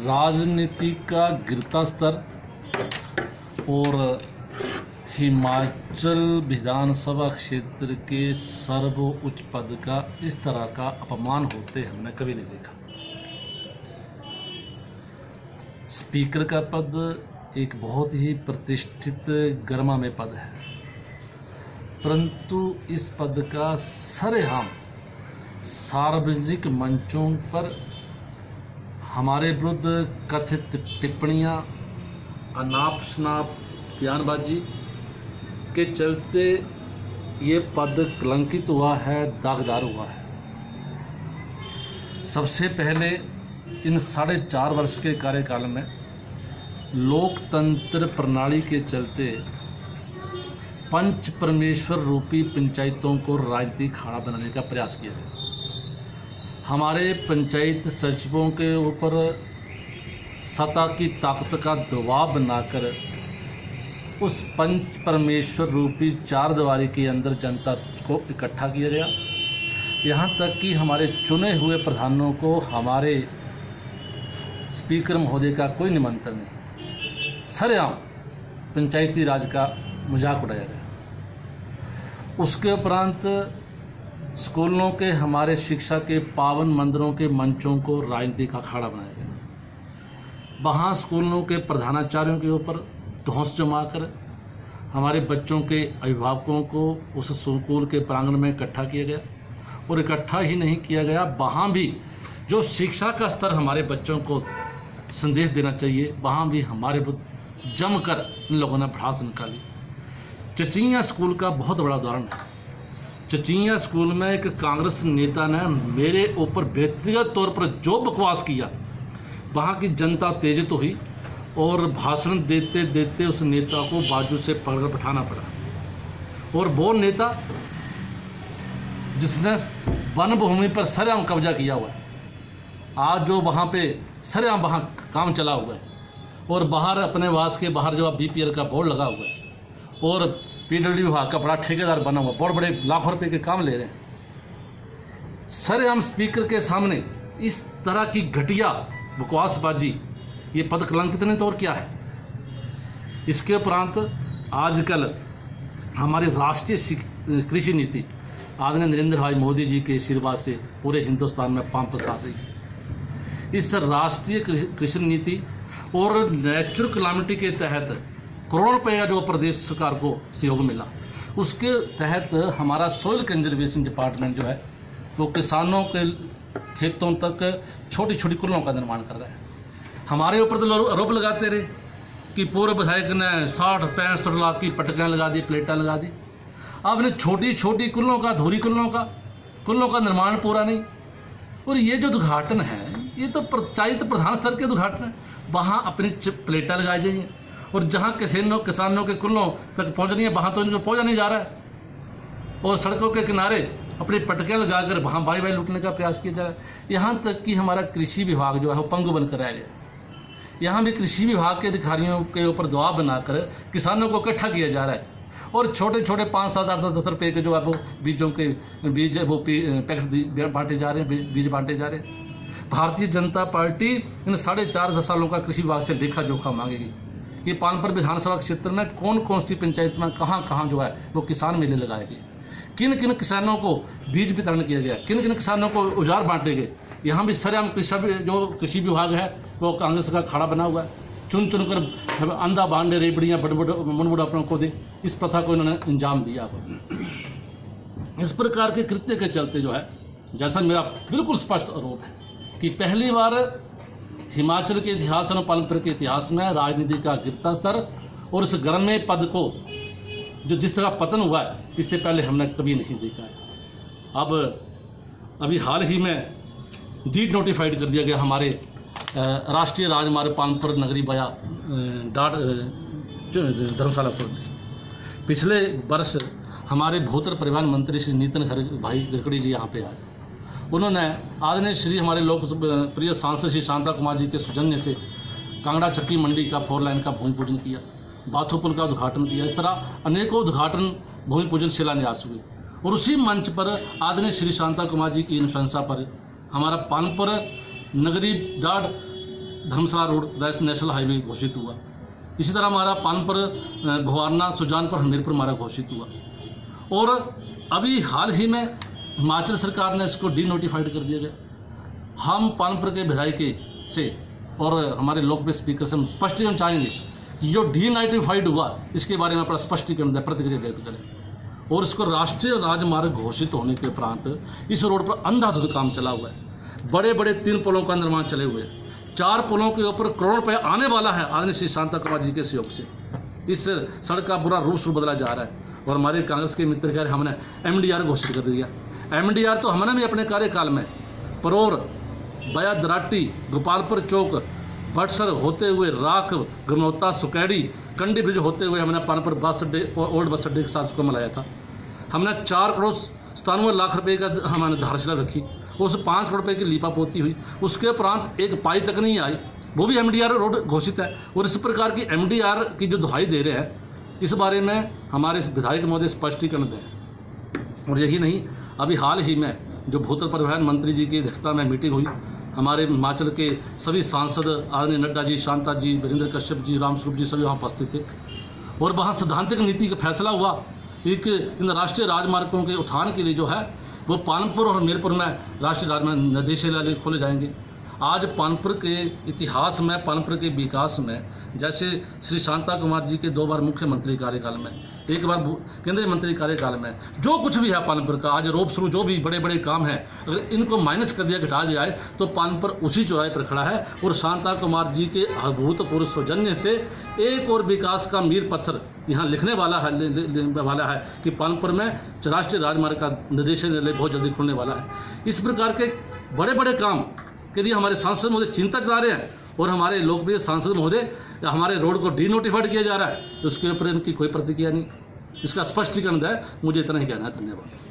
राजनीति का गिरता स्तर और हिमाचल विधानसभा क्षेत्र के सर्वोच्च पद का इस तरह का अपमान होते हमने कभी नहीं देखा। स्पीकर का पद एक बहुत ही प्रतिष्ठित गरिमामय पद है, परंतु इस पद का सरेआम सार्वजनिक मंचों पर हमारे विरुद्ध कथित टिप्पणियां, अनाप शनाप बयानबाजी के चलते ये पद कलंकित हुआ है, दागदार हुआ है। सबसे पहले इन 4.5 वर्ष के कार्यकाल में लोकतंत्र प्रणाली के चलते पंच परमेश्वर रूपी पंचायतों को राजनीतिक अखाड़ा बनाने का प्रयास किया गया। हमारे पंचायत सचिवों के ऊपर सत्ता की ताकत का दबाव बनाकर उस पंच परमेश्वर रूपी चारदीवारी के अंदर जनता को इकट्ठा किया गया। यहाँ तक कि हमारे चुने हुए प्रधानों को हमारे स्पीकर महोदय का कोई निमंत्रण नहीं, सरेआम पंचायती राज का मजाक उड़ाया गया। उसके उपरांत स्कूलों के हमारे शिक्षा के पावन मंदिरों के मंचों को राजनीतिक अखाड़ा बनाया गया। वहाँ स्कूलों के प्रधानाचार्यों के ऊपर धौंस जमाकर हमारे बच्चों के अभिभावकों को उस स्कूल के प्रांगण में इकट्ठा किया गया। और इकट्ठा ही नहीं किया गया, वहाँ भी जो शिक्षा का स्तर हमारे बच्चों को संदेश देना चाहिए, वहाँ भी हमारे जमकर इन लोगों ने भड़ास निकाली। चचियाँ स्कूल का बहुत बड़ा उदाहरण है। चचियाँ स्कूल में एक कांग्रेस नेता ने मेरे ऊपर व्यक्तिगत तौर पर जो बकवास किया, वहाँ की जनता उत्तेजित हुई और भाषण देते देते उस नेता को बाजू से पकड़कर बैठाना पड़ा। और वो नेता जिसने वन भूमि पर सरेआम कब्जा किया हुआ है, आज जो वहाँ पे सरेआम वहाँ काम चला हुआ है और बाहर अपने वास के बाहर जो BPL का बोर्ड लगा हुआ है और PWD विभाग का बड़ा ठेकेदार बना हुआ, बहुत बड़े लाखों रुपए के काम ले रहे हैं। सरेआम स्पीकर के सामने इस तरह की घटिया बकवासबाजी, ये पद कलंकित नहीं तो और क्या है। इसके उपरांत आजकल हमारी राष्ट्रीय कृषि नीति आदरणीय नरेंद्र भाई मोदी जी के आशीर्वाद से पूरे हिंदुस्तान में पांव पसार रही है। इस राष्ट्रीय कृषि नीति और नेचुरल कैलामिटी के तहत करोड़ों रुपये का जो प्रदेश सरकार को सहयोग मिला, उसके तहत हमारा सॉइल कंजर्वेशन डिपार्टमेंट जो है वो किसानों के खेतों तक छोटी छोटी कुलों का निर्माण कर रहा है। हमारे ऊपर तो आरोप लगाते रहे कि पूर्व विधायक ने 60-65 लाख की पटकें लगा दी, प्लेटें लगा दी। आपने छोटी छोटी कुलों का, अधूरी कुलों का निर्माण पूरा नहीं। और ये जो उद्घाटन है, ये तो पंचायत प्रधान स्तर के उद्घाटन है। वहाँ अपनी प्लेटें लगाई जाइए और जहाँ किसानों के कुलों तक पहुँचनी है, वहाँ तो इनको पहुँचा नहीं जा रहा है। और सड़कों के किनारे अपनी पटकें लगाकर वहाँ भाई लूटने का प्रयास किया जा रहा है। यहाँ तक कि हमारा कृषि विभाग जो है वो पंगु बनकर रह गया। यहाँ भी कृषि विभाग के अधिकारियों के ऊपर दबाव बनाकर किसानों को इकट्ठा किया जा रहा है और छोटे छोटे 5, 7, 8, 10 रुपये के जो है वो बीजों के बीज वो पैकेट बांटे जा रहे हैं, बीज बांटे जा रहे हैं। भारतीय जनता पार्टी इन 4.5 सालों का कृषि विभाग से लेखा जोखा मांगेगी कि पानपर विधानसभा क्षेत्र में कौन कौन सी पंचायत में कहाँ जो है वो किसान मेले लगाएगी, किन किन किसानों को बीज वितरण किया गया, किन किन किसानों को औजार बांटे गए। यहाँ भी सरेआम कृषि विभाग है वो कांग्रेस का अखाड़ा बना हुआ है। चुन कर अंधा बांडे रेबड़ियाँ मुनमुड़ापनों को दे, इस प्रथा को इन्होंने अंजाम दिया। इस प्रकार के कृत्य के चलते जो है, जैसा मेरा बिल्कुल स्पष्ट आरोप है कि पहली बार हिमाचल के इतिहास और पालमपुर के इतिहास में राजनीति का गिरता स्तर और इस गर्मे पद को जो जिस तरह पतन हुआ है, इससे पहले हमने कभी नहीं देखा है। अभी हाल ही में डीड नोटिफाइड कर दिया गया हमारे राष्ट्रीय राजमार्ग पालमपुर नगरी बया धर्मशालापुर। पिछले वर्ष हमारे भूतपूर्व परिवहन मंत्री श्री नितिन भाई गडकरी जी यहाँ पे आए। उन्होंने आदरणीय श्री हमारे लोकप्रिय सांसद श्री शांता कुमार जी के सौजन्य से कांगड़ा चक्की मंडी का 4 लाइन का भूमि पूजन किया, बाथू पुल का उद्घाटन किया। इस तरह अनेकों उद्घाटन, भूमि पूजन, शिलान्यास हुए। और उसी मंच पर आदरणीय श्री शांता कुमार जी की अनुशंसा पर हमारा पानपुर नगरी डाड धर्मशाला रोड नेशनल हाईवे घोषित हुआ। इसी तरह हमारा पानपुर भवारना सुजानपुर हमीरपुर हमारा घोषित हुआ। और अभी हाल ही में हिमाचल सरकार ने इसको डीनोटिफाइड कर दिया गया। हम पानपुर के विधायक से और हमारे लोकप्रिय स्पीकर से हम स्पष्टीकरण चाहेंगे कि जो डीनोटिफाइड हुआ इसके बारे में अपना स्पष्टीकरण दें, प्रतिक्रिया व्यक्त करें। और इसको राष्ट्रीय राजमार्ग घोषित होने के उपरांत इस रोड पर अंधाधुंध काम चला हुआ है। बड़े बड़े 3 पुलों का निर्माण चले हुए हैं। 4 पुलों के ऊपर करोड़ रुपए आने वाला है आदरणीय श्री शांता कुमार जी के सहयोग से। इस सड़क का बुरा रूप बदला जा रहा है। और हमारे कांग्रेस के मित्र कह रहे हमने MDR घोषित कर दिया। MDR तो हमने भी अपने कार्यकाल में परोर बया दराटी गोपालपुर चौक बटसर होते हुए राख गनौता सुकैड़ी कंडी ब्रिज होते हुए हमने पानपुर बस अड्डे ओल्ड बस अड्डे के साथ उसको मिलाया था। हमने 4 करोड़ 97 लाख रुपए का हमने धारशिला रखी। उस 5 करोड़ रुपए की लीपापोती हुई। उसके उपरांत एक पाई तक नहीं आई, वो भी MDR रोड घोषित है। और इस प्रकार की MDR की जो दुहाई दे रहे हैं इस बारे में हमारे विधायक महोदय स्पष्टीकरण दें। और यही नहीं, अभी हाल ही में जो भूतल परिवहन मंत्री जी की अध्यक्षता में मीटिंग हुई, हमारे हिमाचल के सभी सांसद आदरणीय नड्डा जी, शांता जी, वीरेंद्र कश्यप जी, रामस्वरूप जी सभी वहाँ उपस्थित थे। और वहाँ सैद्धांतिक नीति का फैसला हुआ कि इन राष्ट्रीय राजमार्गों के उत्थान के लिए जो है वो पानपुर और हमीरपुर में राष्ट्रीय राजमार्ग निर्देशालय खोले जाएंगे। आज पानपुर के इतिहास में, पानपुर के विकास में, जैसे श्री शांता कुमार जी के 2 बार मुख्यमंत्री कार्यकाल में, 1 बार केंद्रीय मंत्री कार्यकाल में जो कुछ भी है पानपुर का, आज रोप शुरू जो भी बड़े बड़े काम हैं, अगर इनको माइनस कर दिया, घटा दिया जाए तो पानपुर उसी चौराहे पर खड़ा है। और शांता कुमार जी के अभूतपूर्व सौजन्य से एक और विकास का मील पत्थर यहाँ लिखने वाला है कि पानपुर में राष्ट्रीय राजमार्ग का निर्देशालय बहुत जल्दी खुलने वाला है। इस प्रकार के बड़े बड़े काम के लिए हमारे सांसद महोदय चिंता जता रहे हैं। और हमारे लोकप्रिय सांसद महोदय हमारे रोड को डीनोटिफाइड किया जा रहा है, तो उसके ऊपर इनकी कोई प्रतिक्रिया नहीं। इसका स्पष्टीकरण है, मुझे इतना ही कहना है। धन्यवाद।